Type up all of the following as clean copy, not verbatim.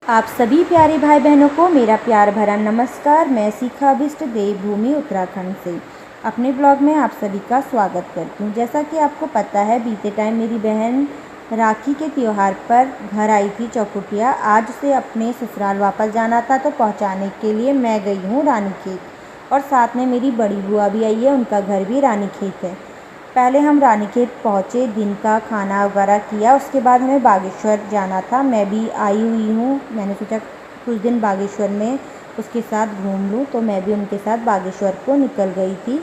आप सभी प्यारे भाई बहनों को मेरा प्यार भरा नमस्कार। मैं शिखाभीष्ट देवभूमि उत्तराखंड से अपने ब्लॉग में आप सभी का स्वागत करती हूँ। जैसा कि आपको पता है, बीते टाइम मेरी बहन राखी के त्यौहार पर घर आई थी चौखुटिया। आज से अपने ससुराल वापस जाना था, तो पहुँचाने के लिए मैं गई हूँ रानीखेत और साथ में मेरी बड़ी बुआ भी आई है, उनका घर भी रानीखेत है। पहले हम रानीखेत पहुँचे, दिन का खाना वगैरह किया, उसके बाद हमें बागेश्वर जाना था। मैं भी आई हुई हूँ, मैंने सोचा कुछ दिन बागेश्वर में उसके साथ घूम लूँ, तो मैं भी उनके साथ बागेश्वर को निकल गई थी।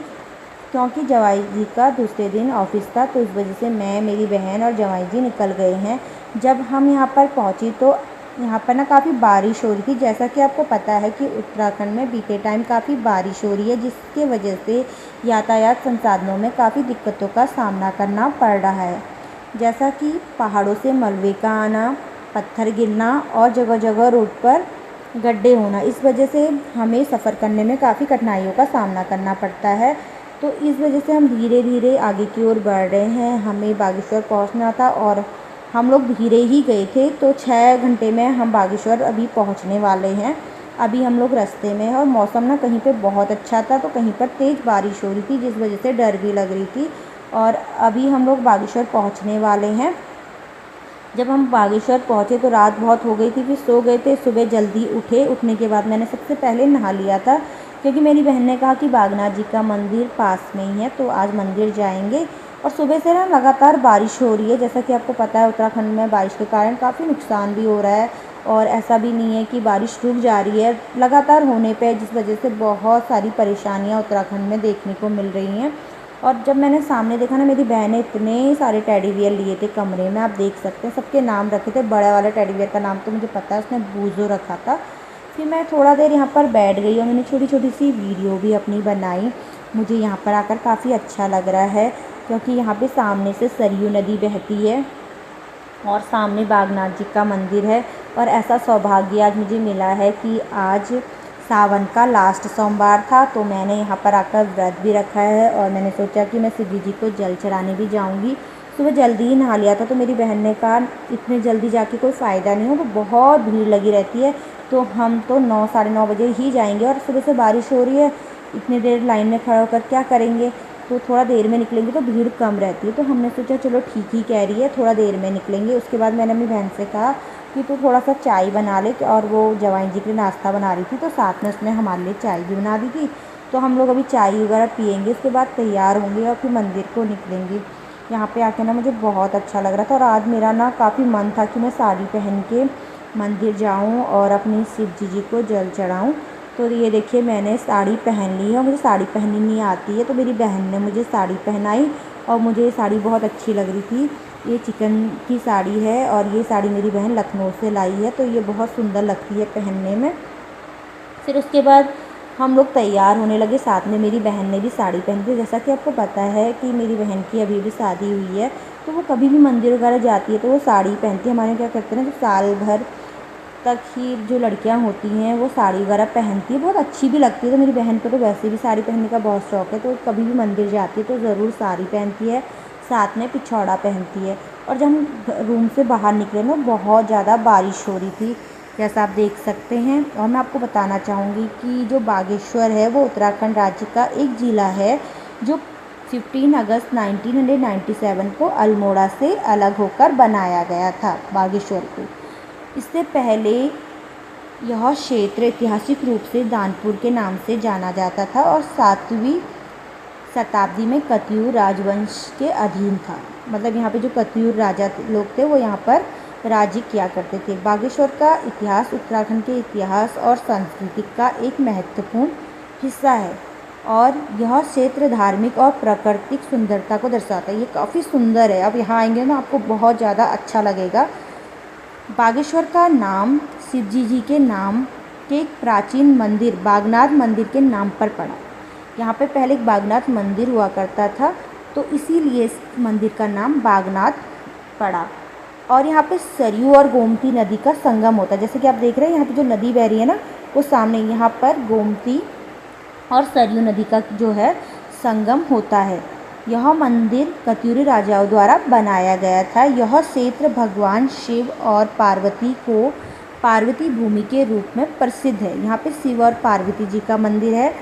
क्योंकि जवाई जी का दूसरे दिन ऑफिस था, तो इस वजह से मैं, मेरी बहन और जवाई जी निकल गए हैं। जब हम यहाँ पर पहुँची तो यहाँ पर ना काफ़ी बारिश हो रही थी। जैसा कि आपको पता है कि उत्तराखंड में बीते टाइम काफ़ी बारिश हो रही है, जिसके वजह से यातायात संसाधनों में काफ़ी दिक्कतों का सामना करना पड़ रहा है। जैसा कि पहाड़ों से मलबे का आना, पत्थर गिरना और जगह जगह रोड पर गड्ढे होना, इस वजह से हमें सफ़र करने में काफ़ी कठिनाइयों का सामना करना पड़ता है। तो इस वजह से हम धीरे धीरे आगे की ओर बढ़ रहे हैं। हमें बागेश्वर पहुंचना था और हम लोग धीरे ही गए थे, तो 6 घंटे में हम बागेश्वर अभी पहुंचने वाले हैं। अभी हम लोग रास्ते में हैं और मौसम ना कहीं पे बहुत अच्छा था, तो कहीं पर तेज़ बारिश हो रही थी, जिस वजह से डर भी लग रही थी। और अभी हम लोग बागेश्वर पहुँचने वाले हैं। जब हम बागेश्वर पहुँचे तो रात बहुत हो गई थी, फिर सो गए थे। सुबह जल्दी उठे, उठने के बाद मैंने सबसे पहले नहा लिया था, क्योंकि मेरी बहन ने कहा कि बागनाथ जी का मंदिर पास में ही है, तो आज मंदिर जाएंगे। और सुबह से ना लगातार बारिश हो रही है। जैसा कि आपको पता है, उत्तराखंड में बारिश के कारण काफ़ी नुकसान भी हो रहा है, और ऐसा भी नहीं है कि बारिश रुक जा रही है, लगातार होने पे, जिस वजह से बहुत सारी परेशानियाँ उत्तराखंड में देखने को मिल रही हैं। और जब मैंने सामने देखा ना, मेरी बहन ने इतने सारे टेडी बियर लिए थे कमरे में, आप देख सकते हैं, सबके नाम रखे थे। बड़े वाले टेडी बियर का नाम तो मुझे पता है, उसने बूजो रखा था। फिर मैं थोड़ा देर यहाँ पर बैठ गई और मैंने छोटी छोटी सी वीडियो भी अपनी बनाई। मुझे यहाँ पर आकर काफ़ी अच्छा लग रहा है, क्योंकि यहाँ पे सामने से सरयू नदी बहती है और सामने बागनाथ जी का मंदिर है। और ऐसा सौभाग्य आज मुझे मिला है कि आज सावन का लास्ट सोमवार था, तो मैंने यहाँ पर आकर व्रत भी रखा है और मैंने सोचा कि मैं शिव जी को जल चढ़ाने भी जाऊँगी। सुबह जल्दी ही नहा लिया था, तो मेरी बहन ने कहा इतने जल्दी जाके कोई फ़ायदा नहीं हो, वो बहुत भीड़ लगी रहती है, तो हम तो 9 साढ़े 9 बजे ही जाएंगे, और सुबह से बारिश हो रही है, इतनी देर लाइन में खड़ा होकर क्या करेंगे, तो थोड़ा देर में निकलेंगे तो भीड़ कम रहती है। तो हमने सोचा चलो ठीक ही कह रही है, थोड़ा देर में निकलेंगे। उसके बाद मैंने अपनी बहन से कहा कि तू थोड़ा सा चाय बना ले, और वो जवाई जी के लिए नाश्ता बना रही थी, तो साथ में उसने हमारे लिए चाय भी बना दी थी। तो हम लोग अभी चाय वगैरह पियेंगे, उसके बाद तैयार होंगे और फिर मंदिर को निकलेंगे। यहाँ पे आके ना मुझे बहुत अच्छा लग रहा था, और आज मेरा ना काफ़ी मन था कि मैं साड़ी पहन के मंदिर जाऊँ और अपनी शिव जी को जल चढ़ाऊँ। तो ये देखिए, मैंने साड़ी पहन ली है, और मुझे साड़ी पहननी नहीं आती है, तो मेरी बहन ने मुझे साड़ी पहनाई और मुझे ये साड़ी बहुत अच्छी लग रही थी। ये चिकन की साड़ी है, और ये साड़ी मेरी बहन लखनऊ से लाई है, तो ये बहुत सुंदर लगती है पहनने में। फिर उसके बाद हम लोग तैयार होने लगे, साथ में मेरी बहन ने भी साड़ी पहनी थी। जैसा कि आपको पता है कि मेरी बहन की अभी भी शादी हुई है, तो वो कभी भी मंदिर वगैरह जाती है तो वो साड़ी पहनती है। हमारे क्या करते हैं ना, तो साल भर तक ही जो लड़कियां होती हैं वो साड़ी वगैरह पहनती है, बहुत अच्छी भी लगती है। तो मेरी बहन को तो वैसे भी साड़ी पहनने का बहुत शौक़ है, तो कभी भी मंदिर जाती है तो ज़रूर साड़ी पहनती है, साथ में पिछौड़ा पहनती है। और जब हम रूम से बाहर निकले ना, बहुत ज़्यादा बारिश हो रही थी, जैसा आप देख सकते हैं। और मैं आपको बताना चाहूँगी कि जो बागेश्वर है वो उत्तराखंड राज्य का एक ज़िला है, जो 15 अगस्त 1997 को अल्मोड़ा से अलग होकर बनाया गया था बागेश्वर को। इससे पहले यह क्षेत्र ऐतिहासिक रूप से दानपुर के नाम से जाना जाता था, और 7वीं शताब्दी में कत्यूर राजवंश के अधीन था। मतलब यहाँ पे जो कत्यूर राजा लोग थे वो यहाँ पर राज्य किया करते थे। बागेश्वर का इतिहास उत्तराखंड के इतिहास और संस्कृति का एक महत्वपूर्ण हिस्सा है, और यह क्षेत्र धार्मिक और प्राकृतिक सुंदरता को दर्शाता है। ये काफ़ी सुंदर है, आप यहाँ आएंगे ना आपको बहुत ज़्यादा अच्छा लगेगा। बागेश्वर का नाम शिवजी जी के नाम के एक प्राचीन मंदिर बागनाथ मंदिर के नाम पर पड़ा। यहाँ पे पहले एक बागनाथ मंदिर हुआ करता था, तो इसीलिए इस मंदिर का नाम बागनाथ पड़ा। और यहाँ पे सरयू और गोमती नदी का संगम होता है। जैसे कि आप देख रहे हैं, यहाँ पे जो नदी बह रही है ना, वो सामने यहाँ पर गोमती और सरयू नदी का जो है संगम होता है। यह मंदिर कत्यूरी राजाओं द्वारा बनाया गया था। यह क्षेत्र भगवान शिव और पार्वती को पार्वती भूमि के रूप में प्रसिद्ध है। यहाँ पे शिव और पार्वती जी का मंदिर है।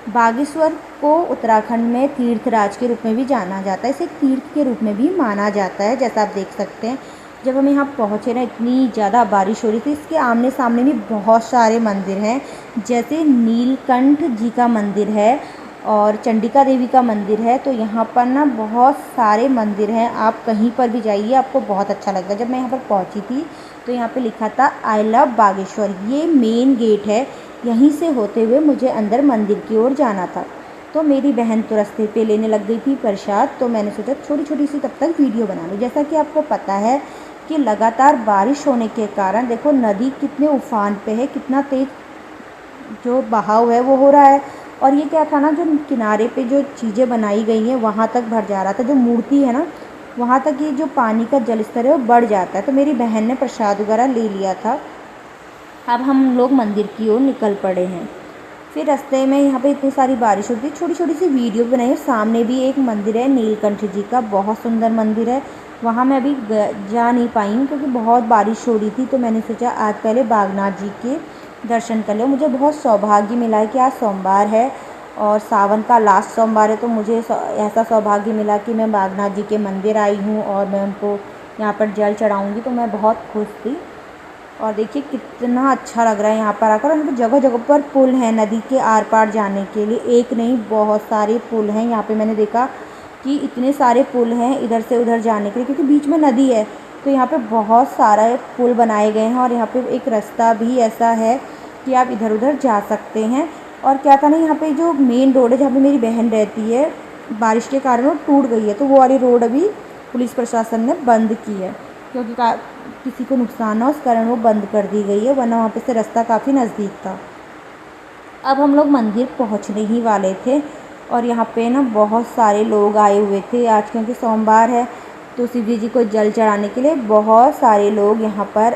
बागेश्वर को उत्तराखंड में तीर्थराज के रूप में भी जाना जाता है, इसे तीर्थ के रूप में भी माना जाता है। जैसा आप देख सकते हैं, जब हम यहाँ पहुँचे ना, इतनी ज़्यादा बारिश हो रही थी। इसके आमने सामने भी बहुत सारे मंदिर हैं, जैसे नीलकंठ जी का मंदिर है और चंडिका देवी का मंदिर है। तो यहाँ पर ना बहुत सारे मंदिर हैं, आप कहीं पर भी जाइए आपको बहुत अच्छा लगेगा। जब मैं यहाँ पर पहुँची थी तो यहाँ पे लिखा था आई लव बागेश्वर, ये मेन गेट है, यहीं से होते हुए मुझे अंदर मंदिर की ओर जाना था। तो मेरी बहन तो रास्ते पे लेने लग गई थी प्रसाद, तो मैंने सोचा छोटी छोटी सी तब तक वीडियो बना लूँ। जैसा कि आपको पता है कि लगातार बारिश होने के कारण देखो नदी कितने उफान पे है, कितना तेज़ जो बहाव है वो हो रहा है। और ये क्या था ना, जो किनारे पे जो चीज़ें बनाई गई हैं वहाँ तक भर जा रहा था, जो मूर्ति है ना वहाँ तक ये जो पानी का जल स्तर है वो बढ़ जाता है। तो मेरी बहन ने प्रसाद वगैरह ले लिया था। अब हम लोग मंदिर की ओर निकल पड़े हैं। फिर रास्ते में यहाँ पे इतनी सारी बारिश होती है, छोटी छोटी सी वीडियो बनाई है। सामने भी एक मंदिर है नीलकंठ जी का, बहुत सुंदर मंदिर है। वहाँ मैं अभी जा नहीं पाई हूँ क्योंकि बहुत बारिश हो रही थी। तो मैंने सोचा आज पहले बागनाथ जी के दर्शन कर लो। मुझे बहुत सौभाग्य मिला है कि आज सोमवार है और सावन का लास्ट सोमवार है, तो मुझे ऐसा सौभाग्य मिला कि मैं बागनाथ जी के मंदिर आई हूँ और मैं उनको यहाँ पर जल चढ़ाऊँगी। तो मैं बहुत खुश थी। और देखिए कितना अच्छा लग रहा है यहाँ पर आकर। और जगह जगह पर पुल हैं नदी के आर पार जाने के लिए, एक नहीं बहुत सारे पुल हैं। यहाँ पे मैंने देखा कि इतने सारे पुल हैं इधर से उधर जाने के लिए, क्योंकि बीच में नदी है तो यहाँ पे बहुत सारा पुल बनाए गए हैं। और यहाँ पे एक रास्ता भी ऐसा है कि आप इधर उधर जा सकते हैं। और क्या था ना, यहाँ पे जो मेन रोड है जहाँ पे मेरी बहन रहती है, बारिश के कारण वो टूट गई है, तो वो वाली रोड अभी पुलिस प्रशासन ने बंद की है, क्योंकि किसी को नुकसान ना, उस कारण वो बंद कर दी गई है, वरना वहाँ पे से रास्ता काफ़ी नज़दीक था। अब हम लोग मंदिर पहुँचने ही वाले थे और यहाँ पे ना बहुत सारे लोग आए हुए थे आज, क्योंकि सोमवार है तो शिव जी को जल चढ़ाने के लिए बहुत सारे लोग यहाँ पर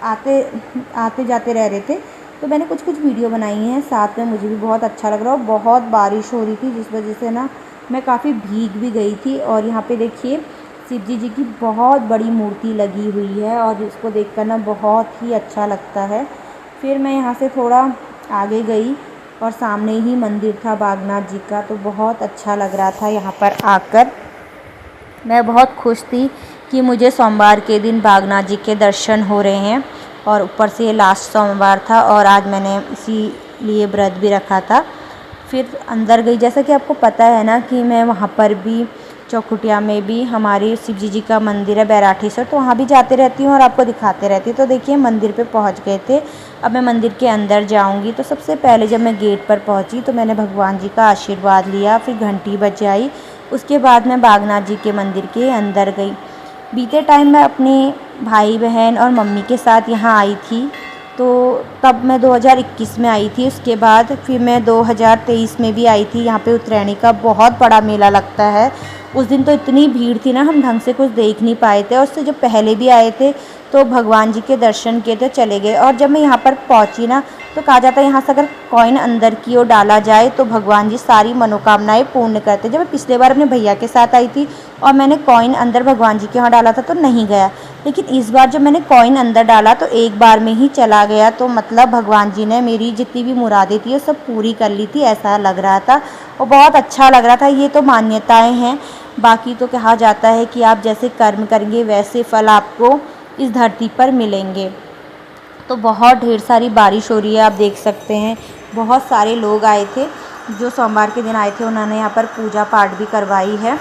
आते जाते रह रहे थे। तो मैंने कुछ वीडियो बनाई हैं साथ में, मुझे भी बहुत अच्छा लग रहा है। और बहुत बारिश हो रही थी जिस वजह से ना मैं काफ़ी भीग भी गई थी। और यहाँ पे देखिए शिव जी की बहुत बड़ी मूर्ति लगी हुई है और इसको देखकर ना बहुत ही अच्छा लगता है। फिर मैं यहाँ से थोड़ा आगे गई और सामने ही मंदिर था बागनाथ जी का, तो बहुत अच्छा लग रहा था यहाँ पर आकर। मैं बहुत खुश थी कि मुझे सोमवार के दिन बागनाथ जी के दर्शन हो रहे हैं और ऊपर से ये लास्ट सोमवार था और आज मैंने इसीलिए व्रत भी रखा था। फिर अंदर गई, जैसा कि आपको पता है ना कि मैं वहाँ पर भी चौखुटिया में भी हमारी शिव जी का मंदिर है बैराठीसर, तो वहाँ भी जाते रहती हूँ और आपको दिखाते रहती हूँ। तो देखिए मंदिर पे पहुँच गए थे, अब मैं मंदिर के अंदर जाऊँगी। तो सबसे पहले जब मैं गेट पर पहुँची तो मैंने भगवान जी का आशीर्वाद लिया, फिर घंटी बजाई, उसके बाद मैं बागनाथ जी के मंदिर के अंदर गई। बीते टाइम मैं अपने भाई बहन और मम्मी के साथ यहाँ आई थी, तो तब मैं 2021 में आई थी। उसके बाद फिर मैं 2023 में भी आई थी। यहाँ पे उत्तरायणी का बहुत बड़ा मेला लगता है। उस दिन तो इतनी भीड़ थी ना, हम ढंग से कुछ देख नहीं पाए थे। और उससे जब पहले भी आए थे तो भगवान जी के दर्शन किए तो चले गए। और जब मैं यहाँ पर पहुँची ना, तो कहा जाता है यहाँ से अगर कॉइन अंदर की ओर डाला जाए तो भगवान जी सारी मनोकामनाएं पूर्ण करते। जब मैं पिछले बार अपने भैया के साथ आई थी और मैंने कॉइन अंदर भगवान जी के यहाँ डाला था तो नहीं गया, लेकिन इस बार जब मैंने कॉइन अंदर डाला तो एक बार में ही चला गया। तो मतलब भगवान जी ने मेरी जितनी भी मुरादें थी वो सब पूरी कर ली थी, ऐसा लग रहा था और बहुत अच्छा लग रहा था। ये तो मान्यताएँ हैं, बाकी तो कहा जाता है कि आप जैसे कर्म करेंगे वैसे फल आपको इस धरती पर मिलेंगे। तो बहुत ढेर सारी बारिश हो रही है, आप देख सकते हैं। बहुत सारे लोग आए थे जो सोमवार के दिन आए थे, उन्होंने यहाँ पर पूजा पाठ भी करवाई है।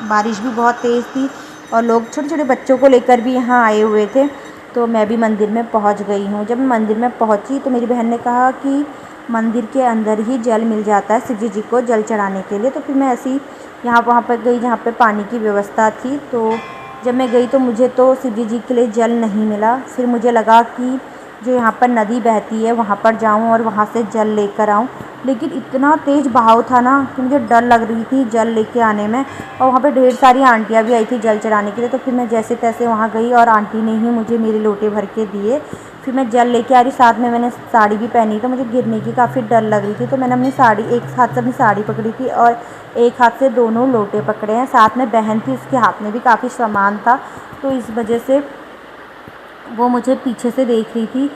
बारिश भी बहुत तेज़ थी और लोग छोटे छोटे बच्चों को लेकर भी यहाँ आए हुए थे। तो मैं भी मंदिर में पहुँच गई हूँ। जब मैं मंदिर में पहुँची तो मेरी बहन ने कहा कि मंदिर के अंदर ही जल मिल जाता है शिव जी को जल चढ़ाने के लिए। तो फिर मैं ऐसी वहाँ पर गई जहाँ पर पानी की व्यवस्था थी। तो जब मैं गई तो मुझे तो शिव जी के लिए जल नहीं मिला। फिर मुझे लगा कि जो यहाँ पर नदी बहती है वहाँ पर जाऊँ और वहाँ से जल लेकर आऊँ, लेकिन इतना तेज़ बहाव था ना कि मुझे डर लग रही थी जल लेके आने में। और वहाँ पे ढेर सारी आंटियाँ भी आई थी जल चढ़ाने के लिए। तो फिर मैं जैसे तैसे वहाँ गई और आंटी ने ही मुझे मेरे लोटे भर के दिए। फिर मैं जल लेके आ रही, साथ में मैंने साड़ी भी पहनी, तो मुझे गिरने की काफ़ी डर लग रही थी। तो मैंने अपनी साड़ी एक हाथ से अपनी साड़ी पकड़ी थी और एक हाथ से दोनों लोटे पकड़े हैं। साथ में बहन थी, उसके हाथ में भी काफ़ी सामान था, तो इस वजह से वो मुझे पीछे से देख रही थी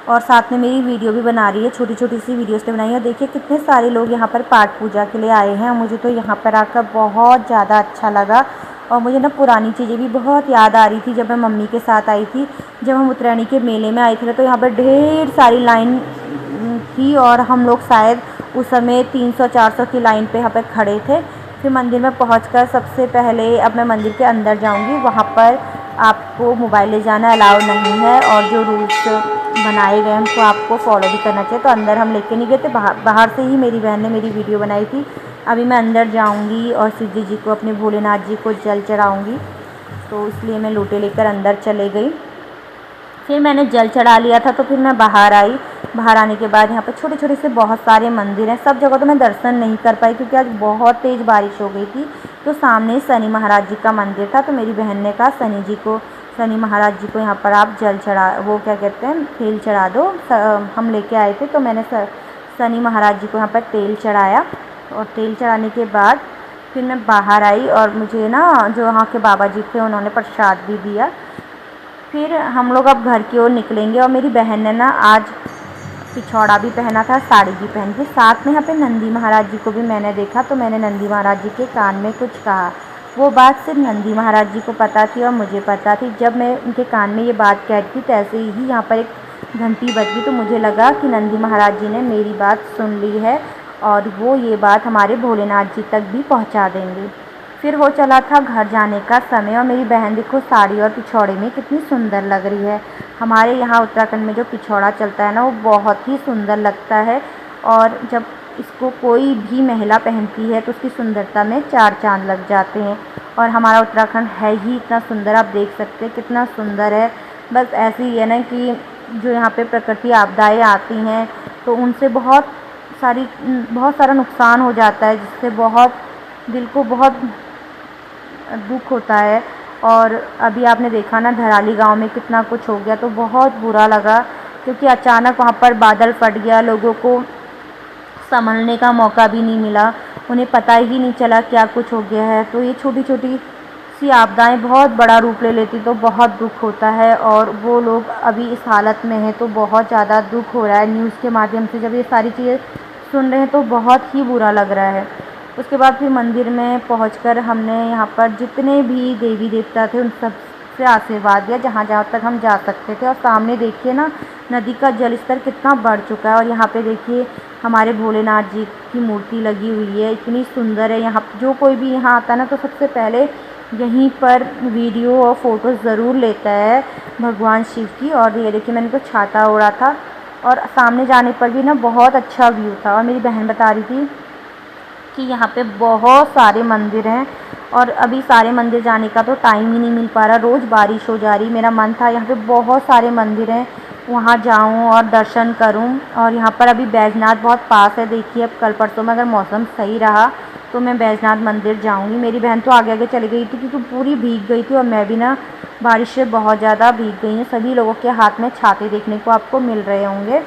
और साथ में मेरी वीडियो भी बना रही है, छोटी छोटी सी वीडियोस ने बनाई है। और देखिए कितने सारे लोग यहाँ पर पाठ पूजा के लिए आए हैं। मुझे तो यहाँ पर आकर बहुत ज़्यादा अच्छा लगा और मुझे ना पुरानी चीज़ें भी बहुत याद आ रही थी जब मैं मम्मी के साथ आई थी। जब हम उत्तरायणी के मेले में आए थे तो यहाँ पर ढेर सारी लाइन थी और हम लोग शायद उस समय 300-400 की लाइन पे यहाँ पर खड़े थे। फिर मंदिर में पहुंचकर सबसे पहले अब मैं मंदिर के अंदर जाऊंगी। वहाँ पर आपको मोबाइल ले जाना अलाउ नहीं है और जो रूल्स बनाए गए हैं उनको आपको फॉलो भी करना चाहिए। तो अंदर हम लेके नहीं गए थे, बाहर से ही मेरी बहन ने मेरी वीडियो बनाई थी। अभी मैं अंदर जाऊंगी और शिव जी को, अपने भोलेनाथ जी को जल चढ़ाऊँगी, तो इसलिए मैं लोटे लेकर अंदर चले गई। फिर मैंने जल चढ़ा लिया था तो फिर मैं बाहर आई। बाहर आने के बाद यहाँ पर छोटे छोटे से बहुत सारे मंदिर हैं। सब जगह तो मैं दर्शन नहीं कर पाई क्योंकि आज बहुत तेज़ बारिश हो गई थी। तो सामने शनि महाराज जी का मंदिर था, तो मेरी बहन ने कहा शनि महाराज जी को यहाँ पर आप जल चढ़ा, वो क्या कहते हैं, तेल चढ़ा दो। हम लेके आए थे तो मैंने शनि महाराज जी को यहाँ पर तेल चढ़ाया और तेल चढ़ाने के बाद फिर मैं बाहर आई और मुझे ना जो वहाँ के बाबा जी थे उन्होंने प्रसाद भी दिया। फिर हम लोग अब घर की ओर निकलेंगे और मेरी बहन ने ना आज पिछौड़ा भी पहना था, साड़ी भी पहनी थी। साथ में यहाँ पे नंदी महाराज जी को भी मैंने देखा, तो मैंने नंदी महाराज जी के कान में कुछ कहा। वो बात सिर्फ नंदी महाराज जी को पता थी और मुझे पता थी। जब मैं उनके कान में ये बात कह रही थी तैसे ही यहाँ पर एक घंटी बज गई, तो मुझे लगा कि नंदी महाराज जी ने मेरी बात सुन ली है और वो ये बात हमारे भोलेनाथ जी तक भी पहुँचा देंगे। फिर हो चला था घर जाने का समय और मेरी बहन देखो साड़ी और पिछौड़े में कितनी सुंदर लग रही है। हमारे यहाँ उत्तराखंड में जो पिछौड़ा चलता है ना, वो बहुत ही सुंदर लगता है और जब इसको कोई भी महिला पहनती है तो उसकी सुंदरता में चार चांद लग जाते हैं। और हमारा उत्तराखंड है ही इतना सुंदर, आप देख सकते हैं कितना सुंदर है। बस ऐसे ही है ना कि जो यहाँ पे प्रकृति आपदाएँ आती हैं तो उनसे बहुत सारा नुकसान हो जाता है, जिससे बहुत दिल को बहुत दुख होता है। और अभी आपने देखा ना धराली गांव में कितना कुछ हो गया, तो बहुत बुरा लगा क्योंकि अचानक वहां पर बादल फट गया, लोगों को संभलने का मौका भी नहीं मिला, उन्हें पता ही नहीं चला क्या कुछ हो गया है। तो ये छोटी छोटी सी आपदाएं बहुत बड़ा रूप ले लेती तो बहुत दुख होता है और वो लोग अभी इस हालत में हैं तो बहुत ज़्यादा दुख हो रहा है। न्यूज़ के माध्यम से जब ये सारी चीज़ें सुन रहे हैं तो बहुत ही बुरा लग रहा है। उसके बाद फिर मंदिर में पहुंचकर हमने यहाँ पर जितने भी देवी देवता थे उन सब से आशीर्वाद लिया जहाँ जहाँ तक हम जा सकते थे। और सामने देखिए ना नदी का जल स्तर कितना बढ़ चुका है और यहाँ पे देखिए हमारे भोलेनाथ जी की मूर्ति लगी हुई है, इतनी सुंदर है। यहाँ जो कोई भी यहाँ आता है ना तो सबसे पहले यहीं पर वीडियो और फ़ोटो ज़रूर लेता है भगवान शिव की। और ये देखिए मैंने तो छाता ओढ़ा था और सामने जाने पर भी ना बहुत अच्छा व्यू था। और मेरी बहन बता रही थी कि यहाँ पे बहुत सारे मंदिर हैं और अभी सारे मंदिर जाने का तो टाइम ही नहीं मिल पा रहा, रोज़ बारिश हो जा रही। मेरा मन था यहाँ पे बहुत सारे मंदिर हैं, वहाँ जाऊँ और दर्शन करूँ। और यहाँ पर अभी बैजनाथ बहुत पास है, देखिए अब कल परसों में अगर मौसम सही रहा तो मैं बैजनाथ मंदिर जाऊँगी। मेरी बहन तो आगे आगे चली गई थी क्योंकि पूरी भीग गई थी और मैं भी ना बारिश से बहुत ज़्यादा भीग गई हूँ। सभी लोगों के हाथ में छाते देखने को आपको मिल रहे होंगे,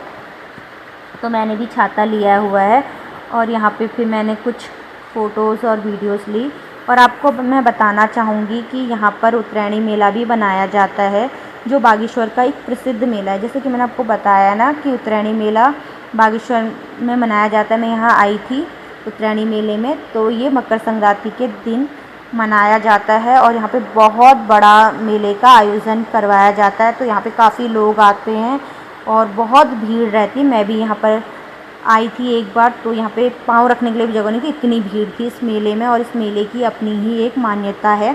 तो मैंने भी छाता लिया हुआ है। और यहाँ पे फिर मैंने कुछ फ़ोटोज़ और वीडियोस ली। और आपको मैं बताना चाहूँगी कि यहाँ पर उत्तरायणी मेला भी बनाया जाता है, जो बागेश्वर का एक प्रसिद्ध मेला है। जैसे कि मैंने आपको बताया ना कि उत्तरायणी मेला बागेश्वर में मनाया जाता है। मैं यहाँ आई थी उत्तरायणी मेले में, तो ये मकर संक्रांति के दिन मनाया जाता है और यहाँ पे बहुत बड़ा मेले का आयोजन करवाया जाता है। तो यहाँ पे काफ़ी लोग आते हैं और बहुत भीड़ रहती है। मैं भी यहाँ पर आई थी एक बार, तो यहाँ पे पाँव रखने के लिए भी जगह नहीं थी, इतनी भीड़ थी इस मेले में। और इस मेले की अपनी ही एक मान्यता है।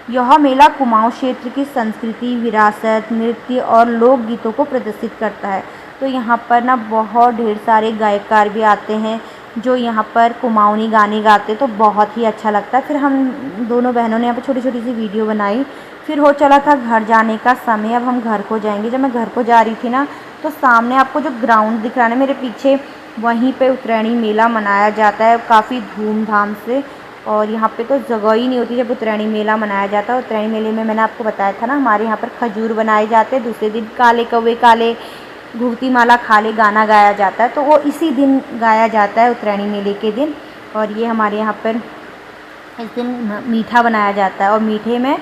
यह मेला कुमाऊं क्षेत्र की संस्कृति, विरासत, नृत्य और लोकगीतों को प्रदर्शित करता है। तो यहाँ पर ना बहुत ढेर सारे गायकार भी आते हैं जो यहाँ पर कुमाऊनी गाने गाते, तो बहुत ही अच्छा लगता है। फिर हम दोनों बहनों ने यहाँ पर छोटी छोटी सी वीडियो बनाई। फिर हो चला था घर जाने का समय, अब हम घर को जाएंगे। जब मैं घर को जा रही थी ना तो सामने आपको जो ग्राउंड दिख रहा है ना मेरे पीछे, वहीं पे उत्तरायणी मेला मनाया जाता है काफ़ी धूमधाम से। और यहाँ पे तो जगह ही नहीं होती जब उत्तरायणी मेला मनाया जाता है। उत्तरायणी मेले में मैंने आपको बताया था ना हमारे यहाँ पर खजूर बनाए जाते हैं, दूसरे दिन काले कौवे काले घुघती माला खा ले गाना गाया जाता है, तो वो इसी दिन गाया जाता है उत्तरायणी मेले के दिन। और ये हमारे यहाँ पर इस दिन मीठा बनाया जाता है और मीठे में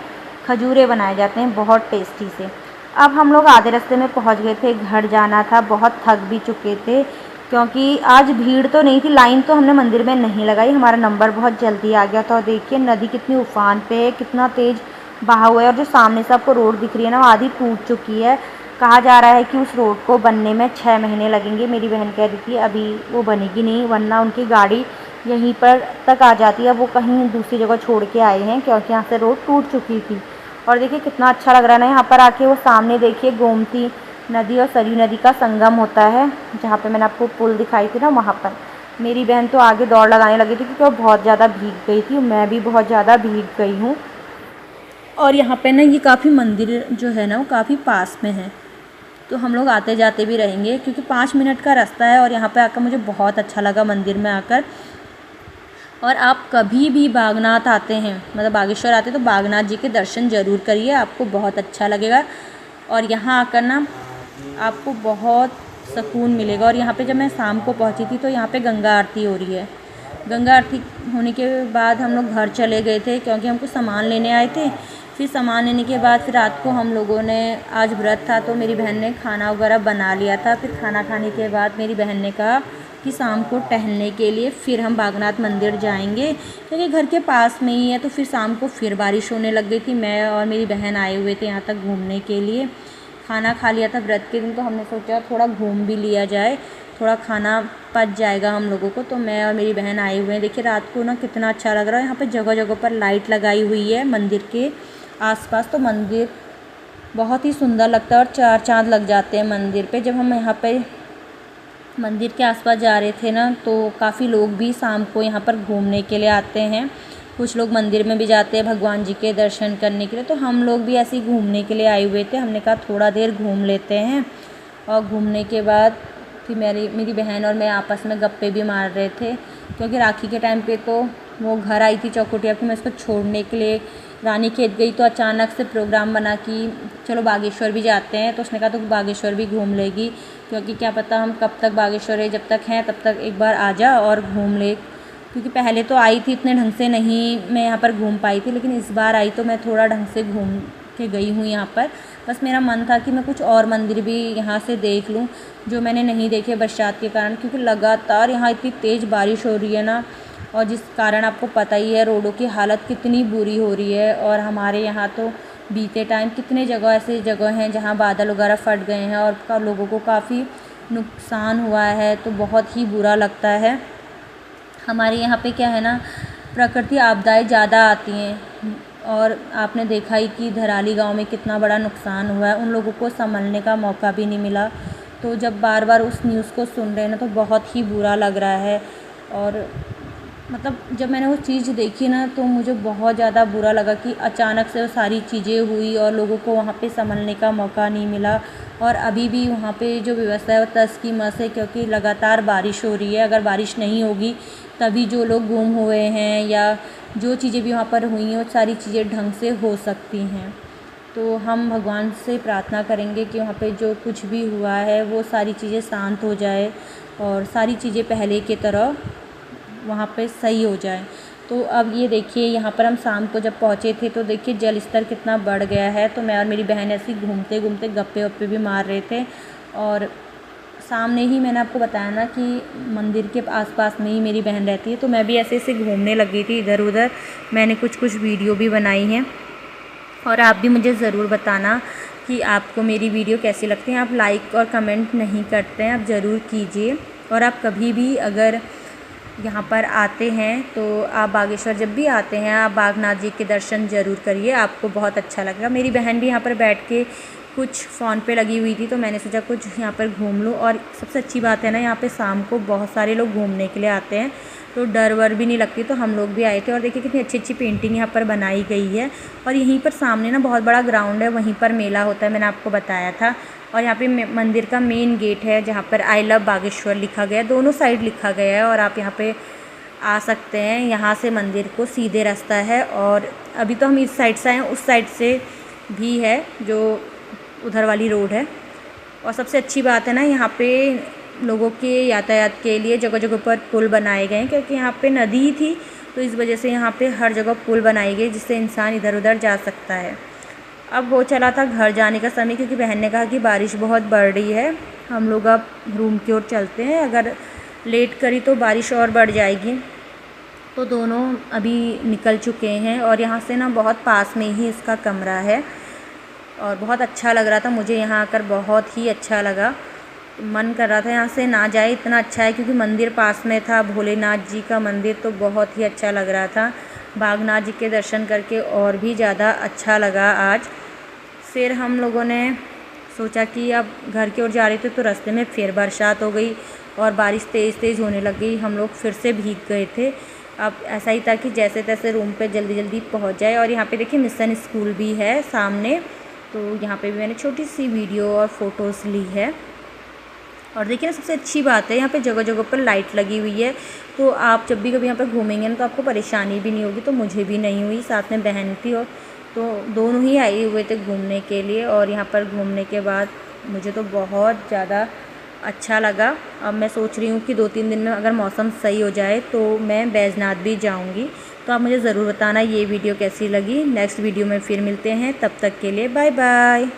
खजूरें बनाए जाते हैं बहुत टेस्टी से। अब हम लोग आधे रास्ते में पहुंच गए थे, घर जाना था, बहुत थक भी चुके थे क्योंकि आज भीड़ तो नहीं थी, लाइन तो हमने मंदिर में नहीं लगाई, हमारा नंबर बहुत जल्दी आ गया था। और देखिए नदी कितनी उफान पे है, कितना तेज़ बहाव है। और जो सामने से आपको रोड दिख रही है ना, वो आधी टूट चुकी है। कहा जा रहा है कि उस रोड को बनने में 6 महीने लगेंगे। मेरी बहन कह रही थी अभी वो बनेगी नहीं, वरना उनकी गाड़ी यहीं पर तक आ जाती है। वो कहीं दूसरी जगह छोड़ के आए हैं क्योंकि यहाँ से रोड टूट चुकी थी। और देखिए कितना अच्छा लग रहा है ना यहाँ पर आके। वो सामने देखिए गोमती नदी और सरयू नदी का संगम होता है, जहाँ पे मैंने आपको पुल दिखाई थी ना, वहाँ पर। मेरी बहन तो आगे दौड़ लगाने लगी थी क्योंकि वो बहुत ज़्यादा भीग गई थी, मैं भी बहुत ज़्यादा भीग गई हूँ। और यहाँ पे ना ये काफ़ी मंदिर जो है ना वो काफ़ी पास में है, तो हम लोग आते जाते भी रहेंगे क्योंकि 5 मिनट का रास्ता है। और यहाँ पे आकर मुझे बहुत अच्छा लगा मंदिर में आकर। और आप कभी भी बागनाथ आते हैं, मतलब बागेश्वर आते हैं, तो बागनाथ जी के दर्शन ज़रूर करिए, आपको बहुत अच्छा लगेगा। और यहाँ आकर ना आपको बहुत सुकून मिलेगा। और यहाँ पे जब मैं शाम को पहुँची थी तो यहाँ पे गंगा आरती हो रही है। गंगा आरती होने के बाद हम लोग घर चले गए थे क्योंकि हमको सामान लेने आए थे। फिर सामान लेने के बाद फिर रात को हम लोगों ने, आज व्रत था तो मेरी बहन ने खाना वगैरह बना लिया था। फिर खाना खाने के बाद मेरी बहन ने कहा कि शाम को टहलने के लिए फिर हम बागनाथ मंदिर जाएंगे क्योंकि घर के पास में ही है। तो फिर शाम को फिर बारिश होने लग गई थी। मैं और मेरी बहन आए हुए थे यहाँ तक घूमने के लिए। खाना खा लिया था व्रत के दिन, तो हमने सोचा थोड़ा घूम भी लिया जाए, थोड़ा खाना पच जाएगा हम लोगों को। तो मैं और मेरी बहन आए हुए हैं। देखिए रात को ना कितना अच्छा लग रहा है। यहाँ पे जगह जगह पर लाइट लगाई हुई है मंदिर के आसपास, तो मंदिर बहुत ही सुंदर लगता है और 4 चाँद लग जाते हैं मंदिर पे। जब हम यहाँ पे मंदिर के आसपास जा रहे थे ना, तो काफ़ी लोग भी शाम को यहाँ पर घूमने के लिए आते हैं। कुछ लोग मंदिर में भी जाते हैं भगवान जी के दर्शन करने के लिए। तो हम लोग भी ऐसे ही घूमने के लिए आए हुए थे। हमने कहा थोड़ा देर घूम लेते हैं। और घूमने के बाद फिर मेरी बहन और मैं आपस में गप्पे भी मार रहे थे क्योंकि राखी के टाइम पे तो वो घर आई थी चौकुटिया, फिर मैं इसको छोड़ने के लिए रानीखेत गई तो अचानक से प्रोग्राम बना कि चलो बागेश्वर भी जाते हैं। तो उसने कहा तो बागेश्वर भी घूम लेगी क्योंकि क्या पता हम कब तक बागेश्वर है, जब तक हैं तब तक एक बार आ जा और घूम ले। क्योंकि पहले तो आई थी इतने ढंग से नहीं मैं यहाँ पर घूम पाई थी, लेकिन इस बार आई तो मैं थोड़ा ढंग से घूम के गई हूँ यहाँ पर। बस मेरा मन था कि मैं कुछ और मंदिर भी यहाँ से देख लूँ जो मैंने नहीं देखे बरसात के कारण, क्योंकि लगातार यहाँ इतनी तेज़ बारिश हो रही है ना, और जिस कारण आपको पता ही है रोडों की हालत कितनी बुरी हो रही है। और हमारे यहाँ तो बीते टाइम कितने जगह ऐसे जगह हैं जहाँ बादल वगैरह फट गए हैं और लोगों को काफ़ी नुकसान हुआ है, तो बहुत ही बुरा लगता है। हमारे यहाँ पे क्या है ना, प्रकृति आपदाएं ज़्यादा आती हैं और आपने देखा ही कि धराली गांव में कितना बड़ा नुकसान हुआ है, उन लोगों को संभलने का मौका भी नहीं मिला। तो जब बार बार उस न्यूज़ को सुन रहे हैं ना तो बहुत ही बुरा लग रहा है। और मतलब जब मैंने वो चीज़ देखी ना तो मुझे बहुत ज़्यादा बुरा लगा कि अचानक से वो सारी चीज़ें हुई और लोगों को वहाँ पे संभलने का मौका नहीं मिला। और अभी भी वहाँ पे जो व्यवस्था है वो तस की मस है क्योंकि लगातार बारिश हो रही है। अगर बारिश नहीं होगी तभी जो लोग गुम हुए हैं या जो चीज़ें भी वहाँ पर हुई हैं वो सारी चीज़ें ढंग से हो सकती हैं। तो हम भगवान से प्रार्थना करेंगे कि वहाँ पे जो कुछ भी हुआ है वो सारी चीज़ें शांत हो जाए और सारी चीज़ें पहले की तरह वहाँ पे सही हो जाए। तो अब ये देखिए यहाँ पर हम शाम को जब पहुँचे थे तो देखिए जल स्तर कितना बढ़ गया है। तो मैं और मेरी बहन ऐसे ही घूमते घूमते गप्पे वप्पे भी मार रहे थे। और सामने ही मैंने आपको बताया ना कि मंदिर के आसपास में ही मेरी बहन रहती है, तो मैं भी ऐसे ऐसे घूमने लगी थी इधर उधर। मैंने कुछ वीडियो भी बनाई हैं और आप भी मुझे ज़रूर बताना कि आपको मेरी वीडियो कैसी लगती है। आप लाइक और कमेंट नहीं करते हैं, आप ज़रूर कीजिए। और आप कभी भी अगर यहाँ पर आते हैं तो आप बागेश्वर जब भी आते हैं आप बागनाथ जी के दर्शन ज़रूर करिए, आपको बहुत अच्छा लगेगा। मेरी बहन भी यहाँ पर बैठ के कुछ फ़ोन पे लगी हुई थी तो मैंने सोचा कुछ यहाँ पर घूम लूँ। और सबसे अच्छी बात है ना, यहाँ पे शाम को बहुत सारे लोग घूमने के लिए आते हैं तो डर वर भी नहीं लगती। तो हम लोग भी आए थे और देखिए कितनी अच्छी अच्छी पेंटिंग यहाँ पर बनाई गई है। और यहीं पर सामने ना बहुत बड़ा ग्राउंड है, वहीं पर मेला होता है, मैंने आपको बताया था। और यहाँ पे मंदिर का मेन गेट है जहाँ पर आई लव बागेश्वर लिखा गया है, दोनों साइड लिखा गया है। और आप यहाँ पे आ सकते हैं, यहाँ से मंदिर को सीधे रास्ता है। और अभी तो हम इस साइड से आए हैं, उस साइड से भी है जो उधर वाली रोड है। और सबसे अच्छी बात है ना, यहाँ पे लोगों के यातायात के लिए जगह जगह पर पुल बनाए गए हैं क्योंकि यहाँ पे नदी थी तो इस वजह से यहाँ पे हर जगह पुल बनाई गई जिससे इंसान इधर उधर जा सकता है। अब हो चला था घर जाने का समय, क्योंकि बहन ने कहा कि बारिश बहुत बढ़ रही है, हम लोग अब रूम की ओर चलते हैं, अगर लेट करी तो बारिश और बढ़ जाएगी। तो दोनों अभी निकल चुके हैं और यहाँ से ना बहुत पास में ही इसका कमरा है और बहुत अच्छा लग रहा था मुझे यहाँ आकर, बहुत ही अच्छा लगा। मन कर रहा था यहाँ से ना जाए, इतना अच्छा है, क्योंकि मंदिर पास में था, भोलेनाथ जी का मंदिर, तो बहुत ही अच्छा लग रहा था। बागनाथ जी के दर्शन करके और भी ज़्यादा अच्छा लगा आज। फिर हम लोगों ने सोचा कि अब घर की ओर जा रहे थे तो रास्ते में फिर बरसात हो गई और बारिश तेज़ तेज़ होने लग गई, हम लोग फिर से भीग गए थे। अब ऐसा ही था कि जैसे तैसे रूम पे जल्दी जल्दी पहुंच जाए। और यहाँ पे देखिए मिशन स्कूल भी है सामने, तो यहाँ पे भी मैंने छोटी सी वीडियो और फ़ोटोज़ ली है। और देखिए ना, सबसे अच्छी बात है यहाँ पे जगह जगह पर लाइट लगी हुई है, तो आप जब भी कभी यहाँ पर घूमेंगे ना तो आपको परेशानी भी नहीं होगी। तो मुझे भी नहीं हुई, साथ में बहन थी और तो दोनों ही आए हुए थे घूमने के लिए। और यहाँ पर घूमने के बाद मुझे तो बहुत ज़्यादा अच्छा लगा। अब मैं सोच रही हूँ कि 2-3 दिन में अगर मौसम सही हो जाए तो मैं बैजनाथ भी जाऊँगी। तो आप मुझे ज़रूर बताना ये वीडियो कैसी लगी। नेक्स्ट वीडियो में फिर मिलते हैं, तब तक के लिए बाय बाय।